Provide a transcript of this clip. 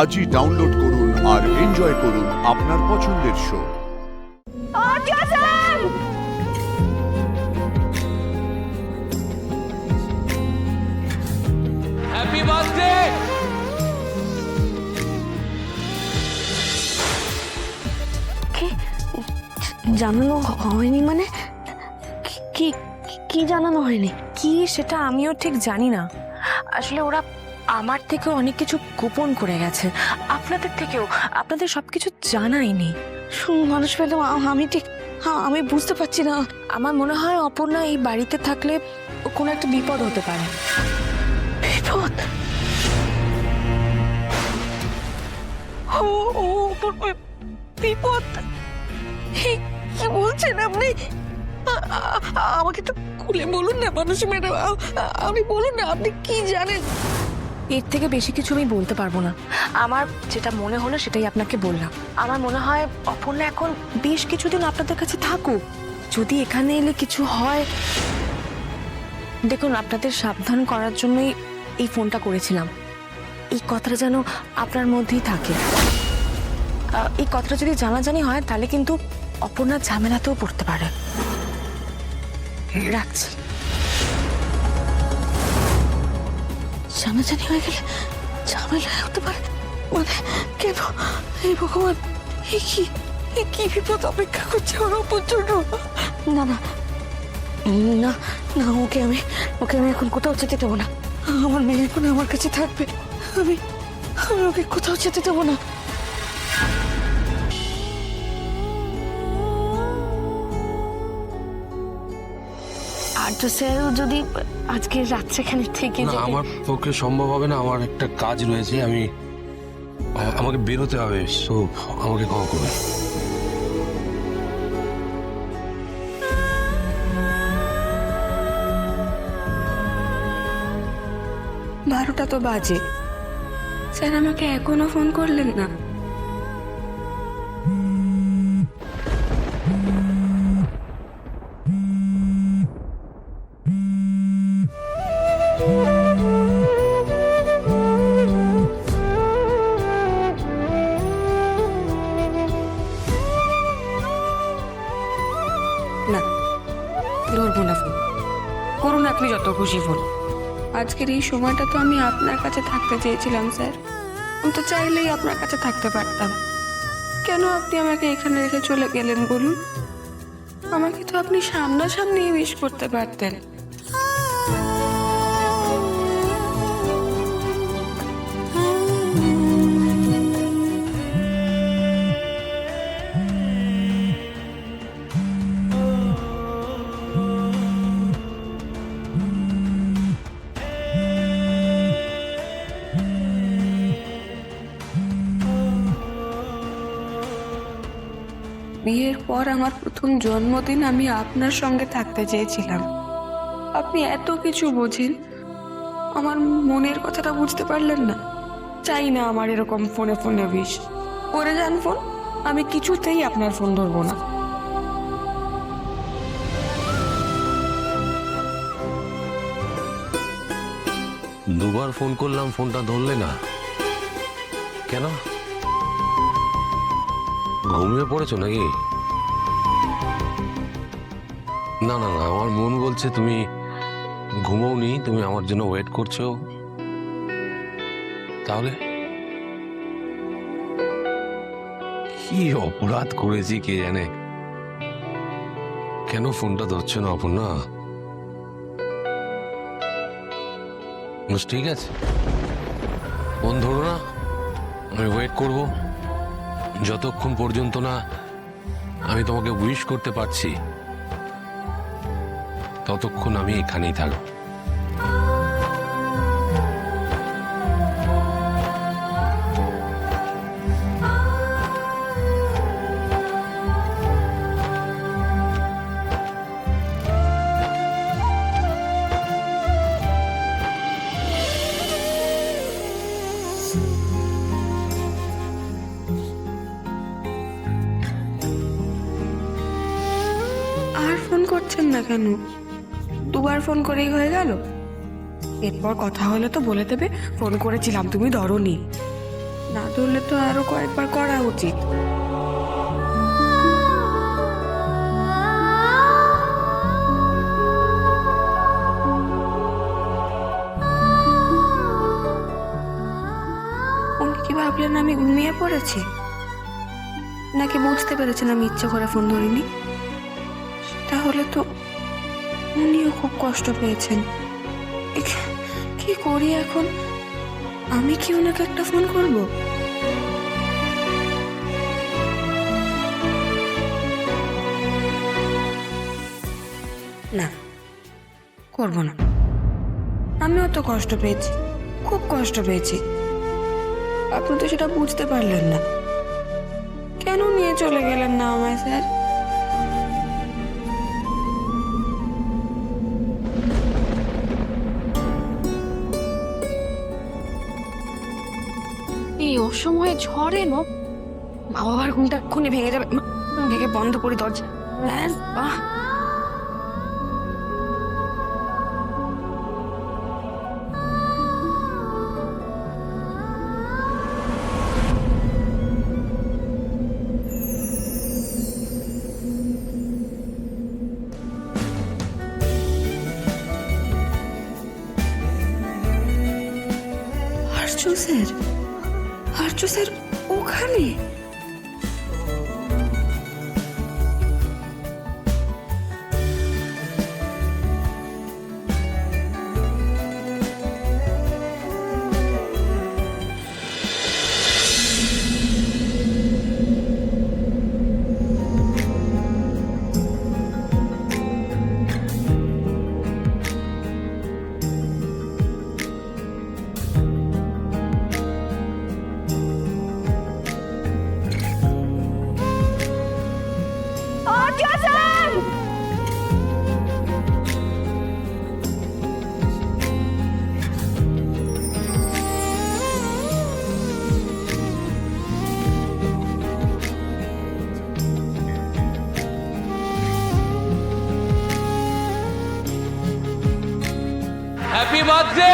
আজই ডাউনলোড করুন আর এনজয় করুন আপনার পছন্দের শো। Happy birthday. কি জানানো হয়নি মানে কি কি জানানো হয়নি? কি সেটা আমিও ঠিক জানি না। আসলে ওরা আমার থেকেও অনেক কিছু গোপন করে গেছে, আপনাদের থেকেও। আপনাদের সবকিছু জানায়নি। মানুষ পেলে আমি ঠিক আমি বুঝতে পারছি না। আমার মনে হয় অপর্ণা এই বাড়িতে থাকলে কোনো একটা বিপদ হতে পারে। বিপদ? ও ও বিপদ? কি বলছেন আপনি? আমাকে তো খুলে বলুন না মানুষ ম্যাডাম, আমি বলুন না, আপনি কি জানেন? এর থেকে বেশি কিছু আমি বলতে পারবো না। আমার যেটা মনে হলো সেটাই আপনাকে বললাম। আমার মনে হয় অপর্ণা এখন বেশ কিছুদিন আপনাদের কাছে থাকুক। যদি এখানে এলে কিছু হয়, দেখুন আপনাদের সাবধান করার জন্যই এই ফোনটা করেছিলাম। এই কথাটা যেন আপনার মধ্যেই থাকে। এই কথাটা যদি জানাজানি হয় তাহলে কিন্তু অপর্ণার ঝামেলাতেও পড়তে পারে। রাখছি। জানাজানি হয়ে গেলে ঝামেলা হতে পারে মানে? কেন? এই ভগবান, কি বিপদ অপেক্ষা করছে ওর ওপর জন্য? না না না না, ওকে আমি এখন কোথাও যেতে দেবো না। আমার মেয়ে এখন আমার কাছে থাকবে। আমি ওকে কোথাও যেতে দেবো না। আর তো স্যার যদি আজকে রাত্রেখানে থেকে না, আমার পক্ষে সম্ভব হবে না। আমার একটা কাজ রয়েছে, আমাকে বেরোতে হবে। তো আমাকে ক্ষমা করবে। বারোটা তো বাজে, স্যার আমাকে এখনো ফোন করলেন না? না, ধরবো না ফোন। করুন আপনি যত খুশি ফোন। আজকের এই সময়টা তো আমি আপনার কাছে থাকতে চেয়েছিলাম স্যার। আমি তো চাইলেই আপনার কাছে থাকতে পারতাম। কেন আপনি আমাকে এখানে রেখে চলে গেলেন বলুন? আমাকে তো আপনি সামনাসামনি উইশ করতে পারতেন। বিয়ের পর আমার প্রথম জন্মদিন আমি আপনার সঙ্গে থাকতে চেয়েছিলাম। আপনি এত কিছু বোঝেন, আমার মনের কথাটা বুঝতে পারলেন না। চাই না আমার এরকম ফোনে ফোনে উইশ করে যান ফোন। আমি কিছুতেই আপনার ফোন ধরবো না। দুবার ফোন করলাম, ফোনটা ধরলে না কেন? ঘুমিয়ে পড়েছো নাকি? না না না, আমার মন বলছে তুমি ঘুমোওনি, তুমি আমার জন্য ওয়েট করছো। তাহলে কি অপরাধ করেছি কে জানে? কেন ফোনটা ধরছো না অপর্ণা? ঠিক আছে, ফোন ধরো না, আমি ওয়েট করব। যতক্ষণ পর্যন্ত না আমি তোমাকে উইশ করতে পারছি ততক্ষণ আমি এখানেই থাকবো। আর ফোন করছেন না কেন? দুবার ফোন করেই হয়ে গেল। এরপর কথা হলে তো বলে দেবে ফোন করেছিলাম, তুমি ধরোনি। না ধরলে তো আরো কয়েকবার করা উচিত। উনি কি ভাবলেন আমি ঘুমিয়ে পড়েছি, নাকি বুঝতে পেরেছেন আমি ইচ্ছা করে ফোন ধরিনি? তাহলে তো উনিও খুব কষ্ট পেয়েছেন। কি করি এখন? আমি কি ওনাকে একটা ফোন করব? না, করব না। আমিও তো কষ্ট পেয়েছি, খুব কষ্ট পেয়েছি। আপনি তো সেটা বুঝতে পারলেন না। কেন নিয়ে চলে গেলেন না আমায়, স্যার? এই অসময়ে ঝড় এলো, মা বাবার ঘুমটা এক্ষুনি ভেঙে যাবে। ভেঙে বন্ধ করি দরজা। বাহ, আর্য স্যার, আর্য স্যার ওখানে? Happy birthday